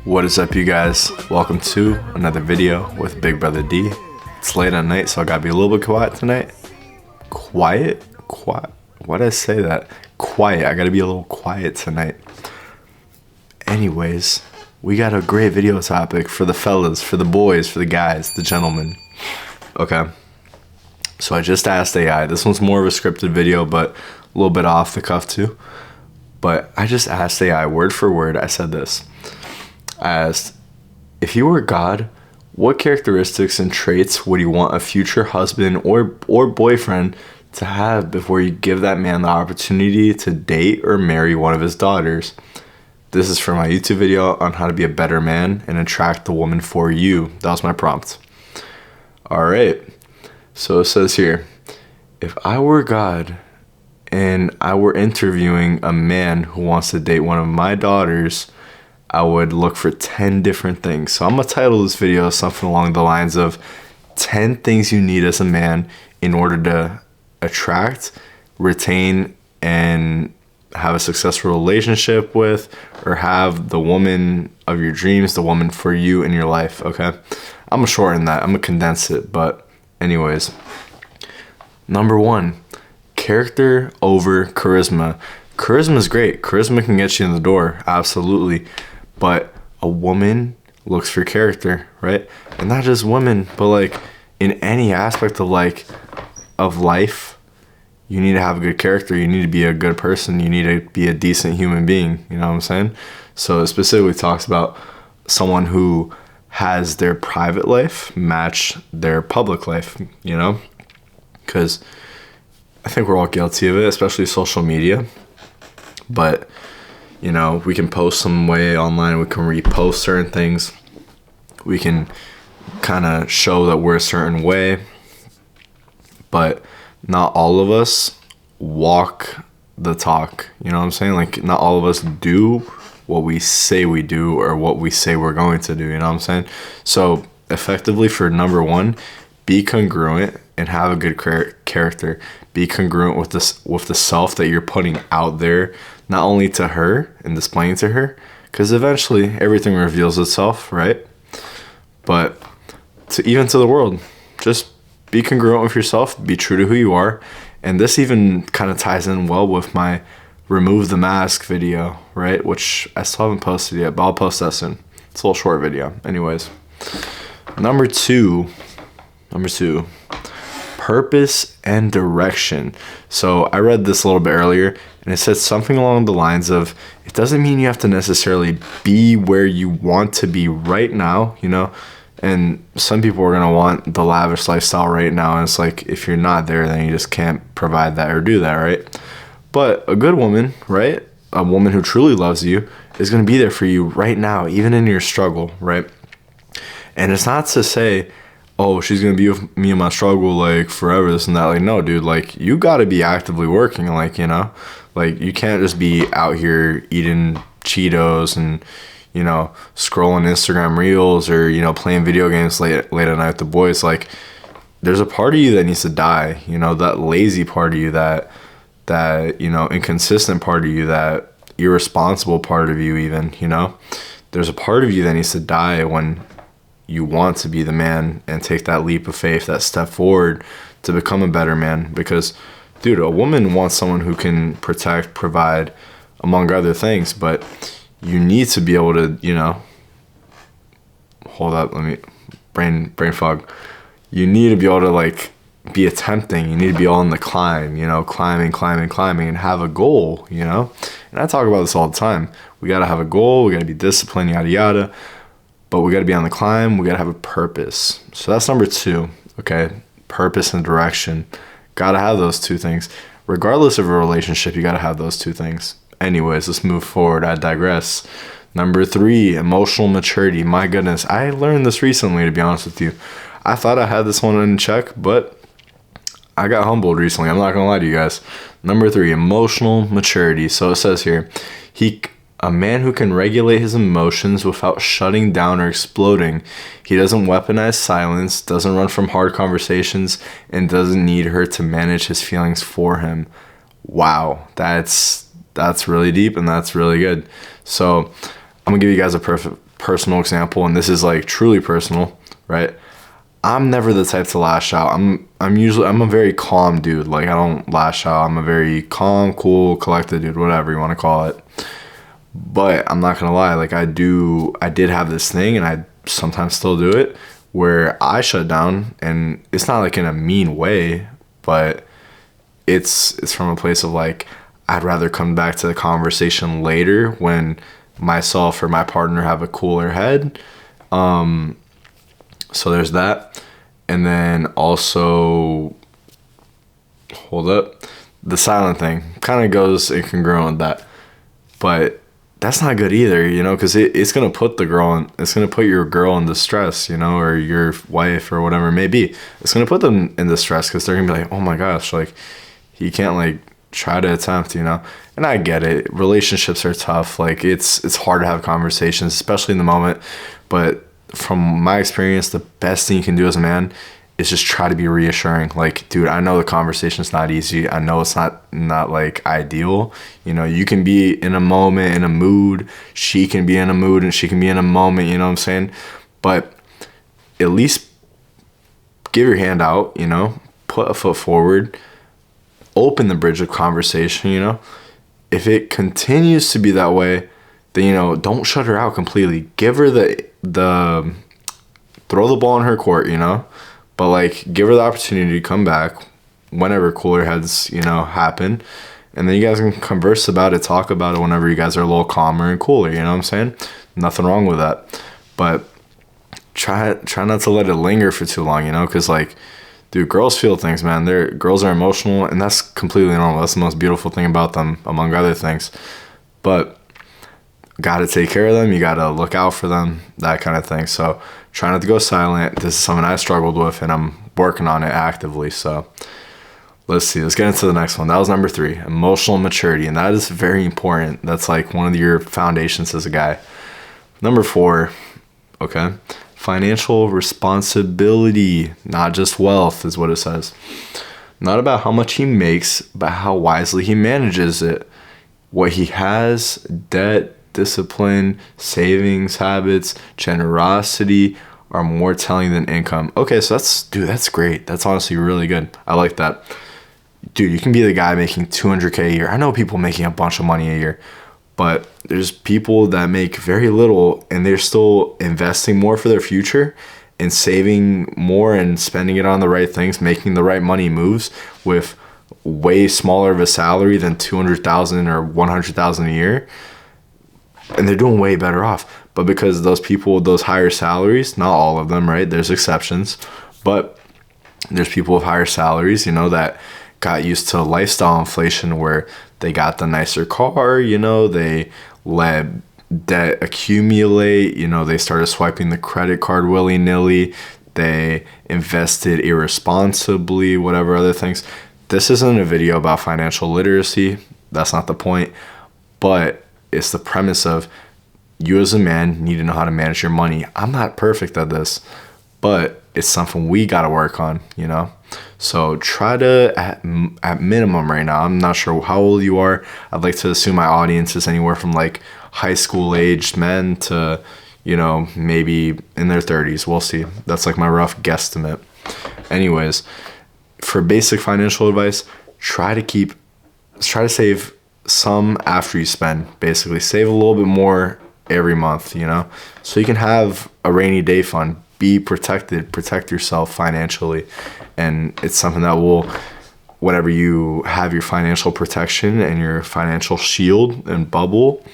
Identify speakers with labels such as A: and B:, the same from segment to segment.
A: What is up, you guys? Welcome to another video with Big Brother D. It's late at night, so I gotta be a little bit quiet tonight. Quiet? Why did I say that? Quiet. I gotta be a little quiet tonight. Anyways, we got a great video topic for the fellas, for the boys, for the guys, the gentlemen. Okay. So I just asked AI. This one's more of a scripted video, but a little bit off the cuff too. But I just asked AI word for word. I said this. I asked, if you were God, what characteristics and traits would you want a future husband or boyfriend to have before you give that man the opportunity to date or marry one of his daughters? This is for my YouTube video on how to be a better man and attract the woman for you. That was my prompt. All right. So it says here, if I were God and I were interviewing a man who wants to date one of my daughters, I would look for 10 different things. So I'm going to title this video something along the lines of 10 things you need as a man in order to attract, retain, and have a successful relationship with, or have the woman of your dreams, the woman for you in your life, okay? I'm going to shorten that. I'm going to condense it. But anyways, number 1, character over charisma. Charisma is great. Charisma can get you in the door, absolutely. But a woman looks for character, right? And not just women, but like in any aspect of life, you need to have a good character. You need to be a good person. You need to be a decent human being. You know what I'm saying? So it specifically talks about someone who has their private life match their public life, you know? Because I think we're all guilty of it, especially social media. But you know, we can post some way online, we can repost certain things, we can kind of show that we're a certain way, but not all of us walk the talk, you know what I'm saying? Like, not all of us do what we say we do or what we say we're going to do, you know what I'm saying? So effectively, for number 1, be congruent and have a good character. Be congruent with the self that you're putting out there, not only to her and displaying to her, because eventually everything reveals itself, right? But even to the world, just be congruent with yourself, be true to who you are. And this even kind of ties in well with my remove the mask video, right? Which I still haven't posted yet, but I'll post that soon. It's a little short video. Anyways, number two, purpose and direction. So I read this a little bit earlier, and it said something along the lines of, it doesn't mean you have to necessarily be where you want to be right now, you know? And some people are going to want the lavish lifestyle right now, and it's like, if you're not there, then you just can't provide that or do that, right? But a good woman, right? A woman who truly loves you is going to be there for you right now, even in your struggle, right? And it's not to say, oh, she's going to be with me in my struggle, like, forever, this and that. Like, no, dude, like, you got to be actively working, like, you know? Like, you can't just be out here eating Cheetos and, you know, scrolling Instagram Reels or, you know, playing video games late at night with the boys. Like, there's a part of you that needs to die, you know, that lazy part of you, that, you know, inconsistent part of you, that irresponsible part of you even, you know? There's a part of you that needs to die when you want to be the man and take that leap of faith, that step forward to become a better man. Because, dude, a woman wants someone who can protect, provide, among other things, but you need to be able to, you know, hold up, let me, brain fog. You need to be able to, like, be attempting. You need to be on the climb, you know, climbing, and have a goal, you know? And I talk about this all the time. We got to have a goal. We got to be disciplined, yada, yada. But we got to be on the climb. We got to have a purpose. So that's number 2, okay? Purpose and direction. Got to have those 2 things. Regardless of a relationship, you got to have those 2 things. Anyways, let's move forward. I digress. Number 3, emotional maturity. My goodness, I learned this recently, to be honest with you. I thought I had this one in check, but I got humbled recently. I'm not going to lie to you guys. Number 3, emotional maturity. So it says here, a man who can regulate his emotions without shutting down or exploding. He doesn't weaponize silence, doesn't run from hard conversations, and doesn't need her to manage his feelings for him. Wow, that's really deep and that's really good. So I'm gonna give you guys a personal example, and this is like truly personal, right? I'm never the type to lash out. I'm a very calm dude. Like, I don't lash out. I'm a very calm, cool, collected dude, whatever you want to call it. But I'm not gonna lie, like I did have this thing, and I sometimes still do it, where I shut down, and it's not like in a mean way, but it's from a place of like, I'd rather come back to the conversation later when myself or my partner have a cooler head. So there's that. And then also, hold up, the silent thing kind of goes incongruent with that, but that's not good either, you know, because it's gonna put your girl in distress, you know, or your wife or whatever it may be. It's gonna put them in distress because they're gonna be like, oh my gosh, like he can't like try to attempt, you know. And I get it, relationships are tough, like it's hard to have conversations, especially in the moment. But from my experience, the best thing you can do as a man is just try to be reassuring. Like, dude, I know the conversation's not easy. I know it's not like ideal. You know, you can be in a moment, in a mood. She can be in a mood and she can be in a moment, you know what I'm saying? But at least give your hand out, you know, put a foot forward, open the bridge of conversation, you know. If it continues to be that way, then, you know, don't shut her out completely. Give her the throw the ball in her court, you know. But, like, give her the opportunity to come back whenever cooler heads, you know, happen. And then you guys can converse about it, talk about it whenever you guys are a little calmer and cooler, you know what I'm saying? Nothing wrong with that. But try not to let it linger for too long, you know? Because, like, dude, girls feel things, man. Girls are emotional, and that's completely normal. That's the most beautiful thing about them, among other things. But got to take care of them. You got to look out for them, that kind of thing. So try not to go silent. This is something I struggled with, and I'm working on it actively. So let's see. Let's get into the next one. That was number 3, emotional maturity. And that is very important. That's like one of your foundations as a guy. Number 4, okay, financial responsibility, not just wealth, is what it says. Not about how much he makes, but how wisely he manages it. What he has, debt, discipline, savings habits, generosity are more telling than income. Okay, so that's great. That's honestly really good. I like that. Dude, you can be the guy making $200K a year. I know people making a bunch of money a year, but there's people that make very little and they're still investing more for their future and saving more and spending it on the right things, making the right money moves with way smaller of a salary than $200,000 or $100,000 a year. And they're doing way better off. But because those people with those higher salaries, not all of them, right? There's exceptions. But there's people with higher salaries, you know, that got used to lifestyle inflation where they got the nicer car, you know, they let debt accumulate, you know, they started swiping the credit card willy-nilly, they invested irresponsibly, whatever other things. This isn't a video about financial literacy. That's not the point. But it's the premise of you as a man need to know how to manage your money. I'm not perfect at this, but it's something we got to work on, you know? So try to, at minimum right now, I'm not sure how old you are. I'd like to assume my audience is anywhere from like high school aged men to, you know, maybe in their 30s. We'll see. That's like my rough guesstimate. Anyways, for basic financial advice, try to save some after you spend. Basically save a little bit more every month, you know, so you can have a rainy day fund. Be protected, protect yourself financially. And it's something that will, whenever you have your financial protection and your financial shield and bubble,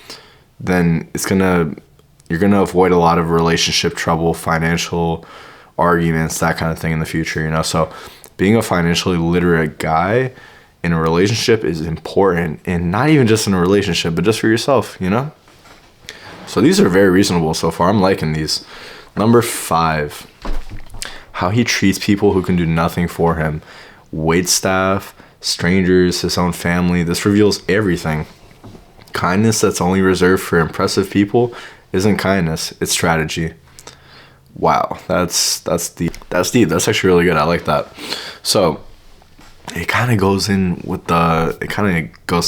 A: then you're gonna avoid a lot of relationship trouble, financial arguments, that kind of thing in the future, you know. So being a financially literate guy in a relationship is important, and not even just in a relationship, but just for yourself, you know? So these are very reasonable so far. I'm liking these. Number 5, how he treats people who can do nothing for him. Wait staff, strangers, his own family. This reveals everything. Kindness that's only reserved for impressive people isn't kindness, it's strategy. Wow, that's deep. That's deep. That's actually really good. I like that. So it kind of goes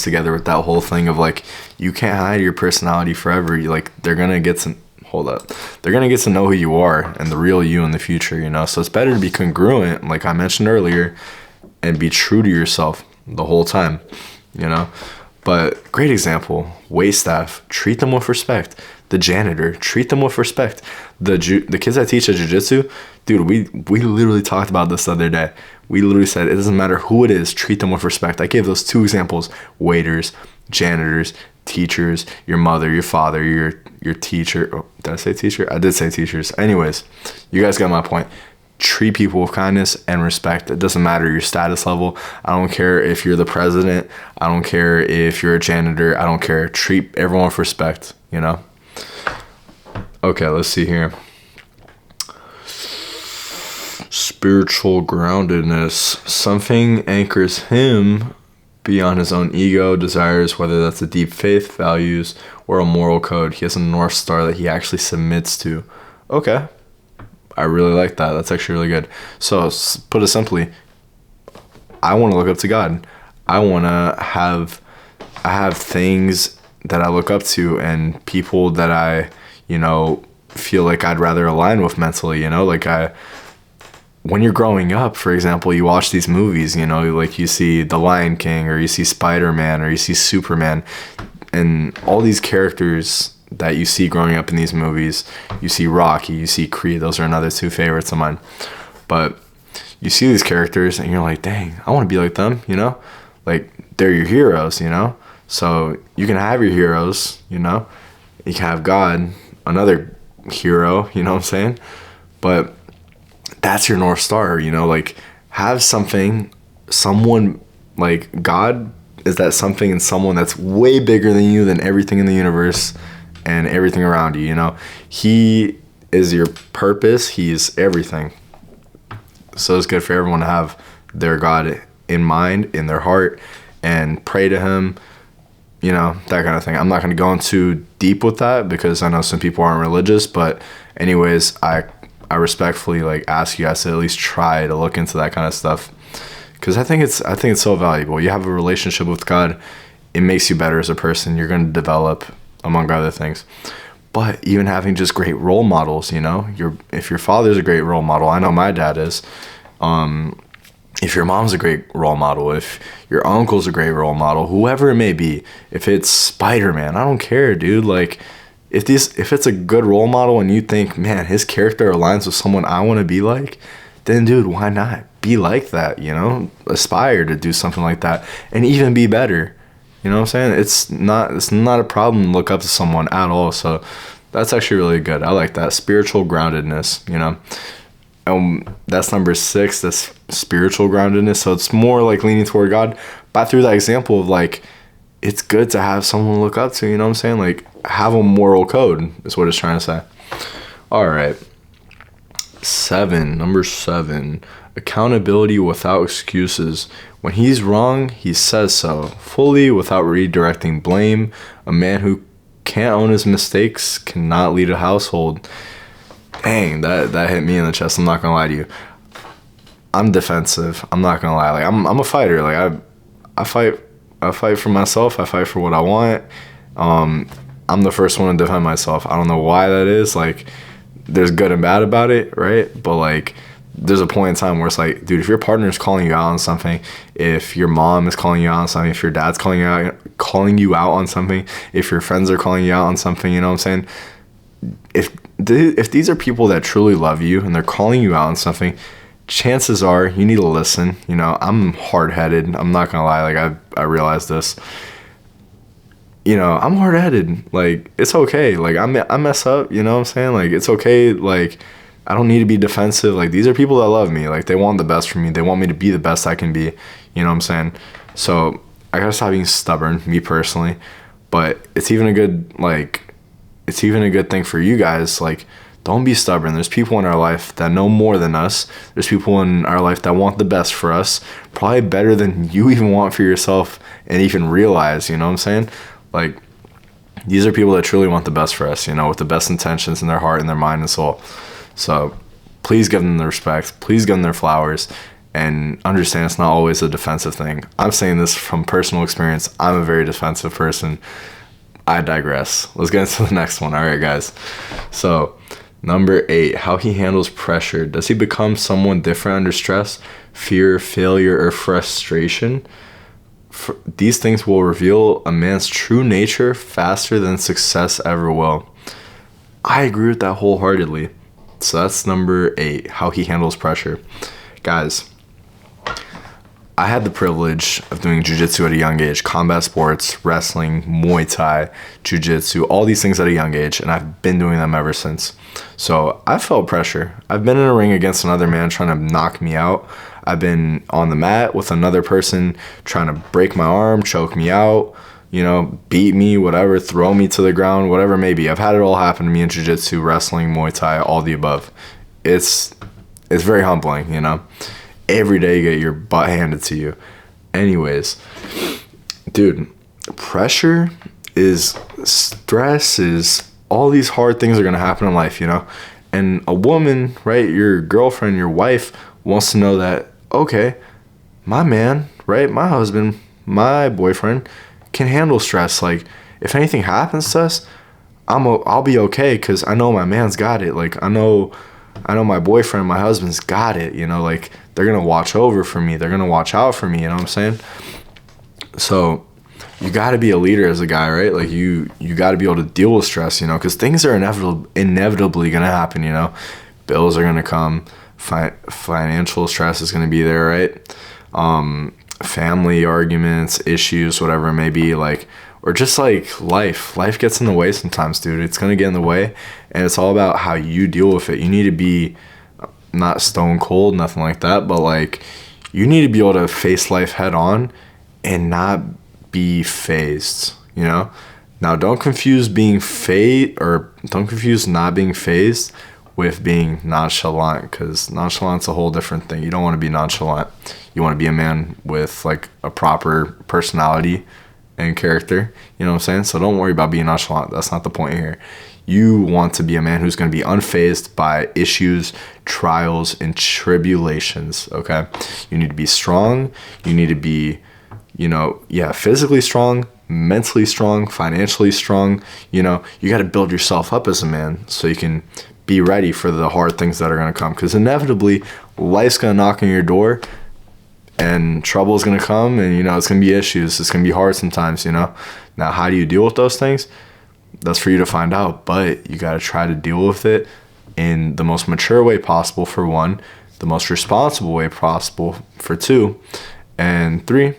A: together with that whole thing of like, you can't hide your personality forever. They're gonna get some, hold up. They're going to get to know who you are and the real you in the future, you know? So it's better to be congruent, like I mentioned earlier, and be true to yourself the whole time, you know? But great example, waitstaff, treat them with respect. The janitor, treat them with respect. The kids that teach at jiu-jitsu, dude, we literally talked about this the other day. We literally said it doesn't matter who it is, treat them with respect. I gave those 2 examples: waiters, janitors, teachers, your mother, your father, your teacher. Oh, did I say teacher? I did say teachers. Anyways, you guys got my point. Treat people with kindness and respect. It doesn't matter your status level. I don't care if you're the president. I don't care if you're a janitor. I don't care. Treat everyone with respect, you know? Okay, let's see here. Spiritual groundedness. Something anchors him beyond his own ego, desires, whether that's a deep faith, values, or a moral code. He has a North Star that he actually submits to. Okay. I really like that. That's actually really good. So, put it simply, I want to look up to God. I have things that I look up to and people that I, you know, feel like I'd rather align with mentally, you know, like when you're growing up, for example, you watch these movies, you know, like you see The Lion King, or you see Spider-Man, or you see Superman, and all these characters that you see growing up in these movies. You see Rocky, you see Creed. Those are another 2 favorites of mine. But you see these characters and you're like, dang, I want to be like them, you know? Like, they're your heroes, you know? So you can have your heroes, you know? You can have God, another hero, you know what I'm saying? But that's your North Star, you know? Like, have something, someone, like, God is that something in someone that's way bigger than you, than everything in the universe and everything around you, you know? He is your purpose. He's everything. So it's good for everyone to have their God in mind, in their heart, and pray to him, you know, that kind of thing. I'm not going to go into deep with that because I know some people aren't religious, but anyways, I respectfully like ask you guys to at least try to look into that kind of stuff, because I think it's so valuable. You have a relationship with God, it makes you better as a person. You're going to develop, among other things. But even having just great role models, you know, if your father's a great role model, I know my dad is. If your mom's a great role model, if your uncle's a great role model, whoever it may be, if it's Spider-Man, I don't care, dude. Like, if it's a good role model and you think, man, his character aligns with someone I want to be like, then dude, why not be like that? You know, aspire to do something like that and even be better. You know what I'm saying? It's not a problem to look up to someone at all. So that's actually really good. I like that. Spiritual groundedness, you know. That's number 6. That's spiritual groundedness. So it's more like leaning toward God. But through that example of like, it's good to have someone to look up to, you know what I'm saying? Like, have a moral code is what it's trying to say. All right. Number 7, accountability without excuses. When he's wrong, he says so, fully without redirecting blame. A man who can't own his mistakes cannot lead a household. Dang, that hit me in the chest. I'm not gonna lie to you. I'm defensive. I'm not gonna lie. Like, I'm a fighter. Like, I fight for myself. I fight for what I want. I'm the first one to defend myself. I don't know why that is. Like, there's good and bad about it, right? But like, there's a point in time where it's like, dude, if your partner is calling you out on something, if your mom is calling you out on something, if your dad's calling you out on something, if your friends are calling you out on something, you know what I'm saying? If these are people that truly love you and they're calling you out on something, chances are you need to listen. You know, I'm hard-headed. I'm not gonna lie. Like, I realize this. You know, I'm hard-headed. Like, it's okay. Like, I mess up. You know what I'm saying? Like, it's okay. Like, I don't need to be defensive. Like, these are people that love me. Like, they want the best for me. They want me to be the best I can be. You know what I'm saying? So I gotta stop being stubborn, me personally. But it's even a good thing for you guys. Like, don't be stubborn. There's people in our life that know more than us. There's people in our life that want the best for us, probably better than you even want for yourself and even realize, you know what I'm saying? Like, these are people that truly want the best for us, you know, with the best intentions in their heart and their mind and soul. So please give them the respect. Please give them their flowers. And understand it's not always a defensive thing. I'm saying this from personal experience. I'm a very defensive person. I digress. Let's get into the next one. All right, guys. So, number 8, how he handles pressure. Does he become someone different under stress, fear, failure, or frustration? These things will reveal a man's true nature faster than success ever will. I agree with that wholeheartedly. So that's number 8, how he handles pressure. Guys, I had the privilege of doing jiu-jitsu at a young age, combat sports, wrestling, Muay Thai, jiu-jitsu, all these things at a young age, and I've been doing them ever since. So I felt pressure. I've been in a ring against another man trying to knock me out. I've been on the mat with another person trying to break my arm, choke me out, beat me, whatever, throw me to the ground, whatever it may be. I've had it all happen to me in jiu-jitsu, wrestling, Muay Thai, all the above. It's very humbling, Every day you get your butt handed to you. Anyways, dude, pressure is stress, is all these hard things are going to happen in life, And a woman, right, your girlfriend, your wife wants to know that, okay, my man, right, my husband, my boyfriend can handle stress. Like, if anything happens to us, I'll be okay because I know my man's got it. Like, I know my boyfriend, my husband's got it, like they're going to watch over for me. They're going to watch out for me, you know what I'm saying? So you got to be a leader as a guy, right? Like you got to be able to deal with stress, because things are inevitably going to happen, Bills are going to come. Financial stress is going to be there, right? Family arguments, issues, whatever it may be, or just life gets in the way sometimes, dude. It's going to get in the way, and it's all about how you deal with it. You need to be not stone cold, nothing like that, but you need to be able to face life head on and not be phased, Now, don't confuse not being phased with being nonchalant, because nonchalant's a whole different thing. You don't want to be nonchalant. You want to be a man with a proper personality and character, you know what I'm saying? So don't worry about being nonchalant. That's not the point here. You want to be a man who's going to be unfazed by issues, trials, and tribulations, okay? You need to be strong. You need to be, physically strong, mentally strong, financially strong. You got to build yourself up as a man so you can be ready for the hard things that are going to come, because inevitably life's going to knock on your door and trouble is going to come, and it's going to be issues. It's going to be hard sometimes. Now, how do you deal with those things? That's for you to find out, but you got to try to deal with it in the most mature way possible, for 1, the most responsible way possible, for 2, and 3,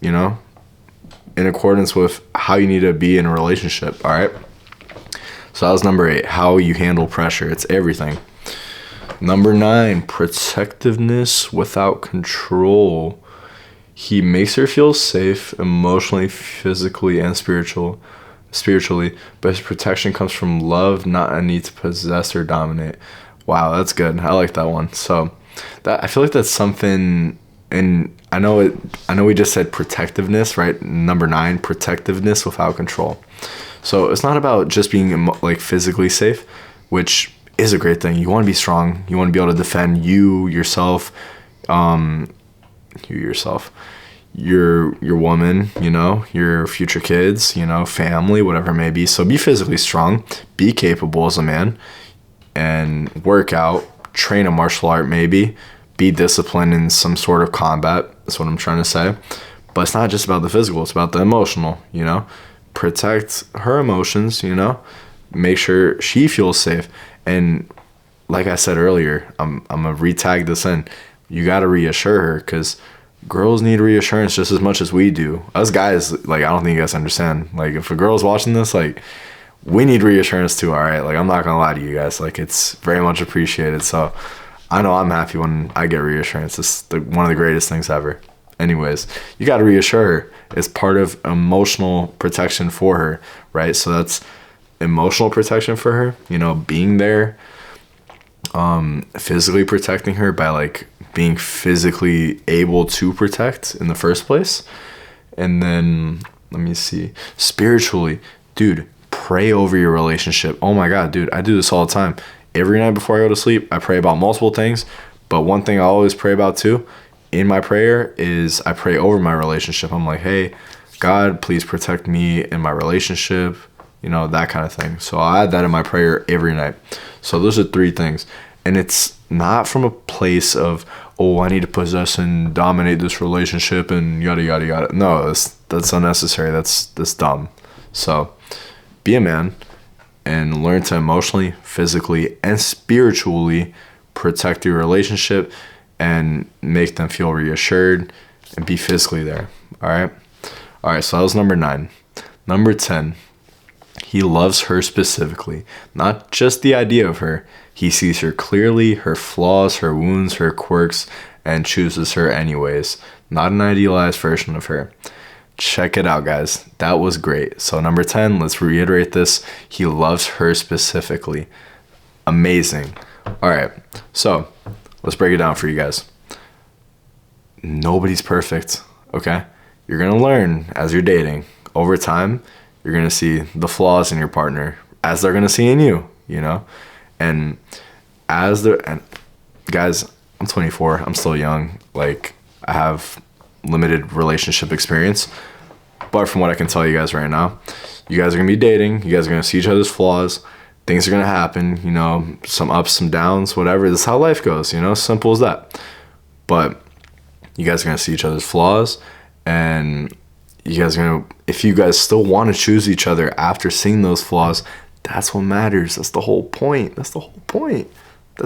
A: in accordance with how you need to be in a relationship. All right. So that was number 8, how you handle pressure. It's everything. Number 9, protectiveness without control. He makes her feel safe emotionally, physically, and spiritually, but his protection comes from love, not a need to possess or dominate. Wow, that's good. I like that one. So I feel like that's something, and I know we just said protectiveness, right? Number 9, protectiveness without control. So it's not about just being physically safe, which is a great thing. You want to be strong. You want to be able to defend yourself, your woman, your future kids, family, whatever it may be. So be physically strong, be capable as a man, and work out, train a martial art maybe, be disciplined in some sort of combat. That's what I'm trying to say. But it's not just about the physical, it's about the emotional, Protect her emotions, make sure she feels safe. And like I said earlier, I'm gonna re-tag this in. You gotta reassure her, because girls need reassurance just as much as we do. Us guys, I don't think you guys understand. If a girl's watching this, we need reassurance too, all right? I'm not gonna lie to you guys. It's very much appreciated. So I know I'm happy when I get reassurance. It's one of the greatest things ever. Anyways, you gotta reassure her. It's part of emotional protection for her, right? So that's emotional protection for her, being there, physically protecting her by being physically able to protect in the first place. And then let me see, spiritually, dude, pray over your relationship. Oh my God, dude, I do this all the time. Every night before I go to sleep, I pray about multiple things, but one thing I always pray about too in my prayer is I pray over my relationship. I'm like, hey, God, please protect me in my relationship, you know, that kind of thing. So I add that in my prayer every night. So those are 3 things. And it's not from a place of, oh, I need to possess and dominate this relationship and yada, yada, yada. No, that's unnecessary. That's dumb. So be a man and learn to emotionally, physically, and spiritually protect your relationship and make them feel reassured and be physically there. All right, so that was number 9. Number 10, he loves her specifically, not just the idea of her. He sees her clearly, her flaws, her wounds, her quirks, and chooses her anyways, not an idealized version of her. Check it out, guys. That was great. So number 10, let's reiterate this. He loves her specifically. Amazing. All right, so let's break it down for you guys. Nobody's perfect, okay? You're going to learn as you're dating. Over time, you're going to see the flaws in your partner as they're going to see in you, you know? And guys, I'm 24. I'm still young. Like, I have limited relationship experience. But from what I can tell you guys right now, you guys are going to be dating. You guys are going to see each other's flaws. Things are going to happen, you know, some ups, some downs, whatever. This is how life goes, you know? Simple as that. But you guys are going to see each other's flaws. And you guys are going to, if you guys still want to choose each other after seeing those flaws, that's what matters. That's the whole point. That's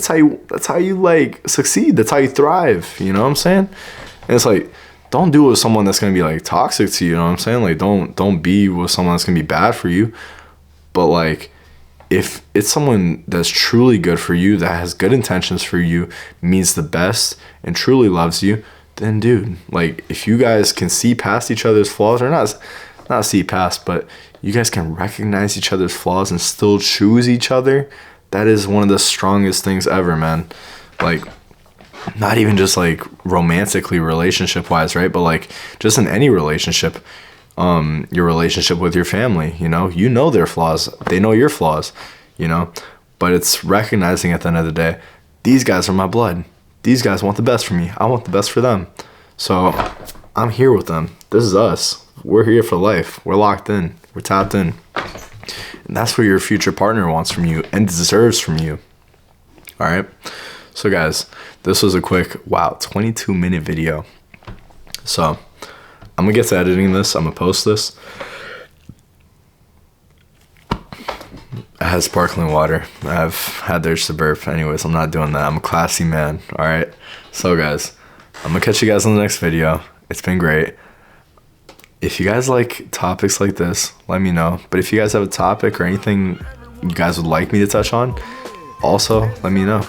A: how you like succeed. That's how you thrive. You know what I'm saying? And it's like, don't do it with someone that's going to be like toxic to you. You know what I'm saying? Like, don't be with someone that's going to be bad for you. But like, if it's someone that's truly good for you, that has good intentions for you, means the best and truly loves you, then dude, like, if you guys can see past each other's flaws, or not see past, but you guys can recognize each other's flaws and still choose each other, that is one of the strongest things ever, man. Like, not even just like romantically, relationship wise, right? But like just in any relationship, your relationship with your family, you know their flaws, they know your flaws, you know, but it's recognizing at the end of the day, these guys are my blood. These guys want the best for me. I want the best for them. So I'm here with them. This is us. We're here for life. We're locked in. We're tapped in. And that's what your future partner wants from you and deserves from you. All right. So guys, this was a quick, 22-minute video. So I'm going to get to editing this. I'm going to post this. It has sparkling water. I've had the urge to burp. Anyways, I'm not doing that. I'm a classy man. All right. So guys, I'm going to catch you guys in the next video. It's been great. If you guys like topics like this, let me know. But if you guys have a topic or anything you guys would like me to touch on, also let me know.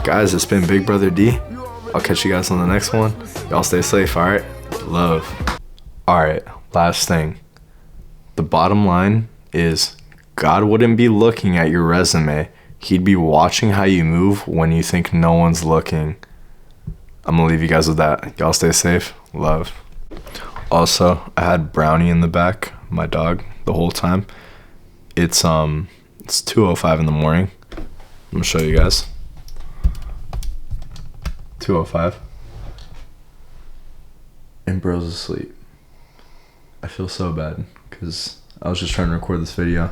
A: Guys, it's been Big Brother D. I'll catch you guys on the next one. Y'all stay safe, all right? Love. All right, last thing. The bottom line is God wouldn't be looking at your resume. He'd be watching how you move when you think no one's looking. I'm gonna leave you guys with that. Y'all stay safe. Love. Also, I had Brownie in the back, my dog, the whole time. It's 2:05 in the morning. I'm gonna show you guys. 2:05. And bro's asleep. I feel so bad because I was just trying to record this video,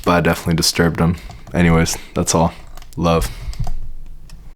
A: but I definitely disturbed him. Anyways, that's all. Love.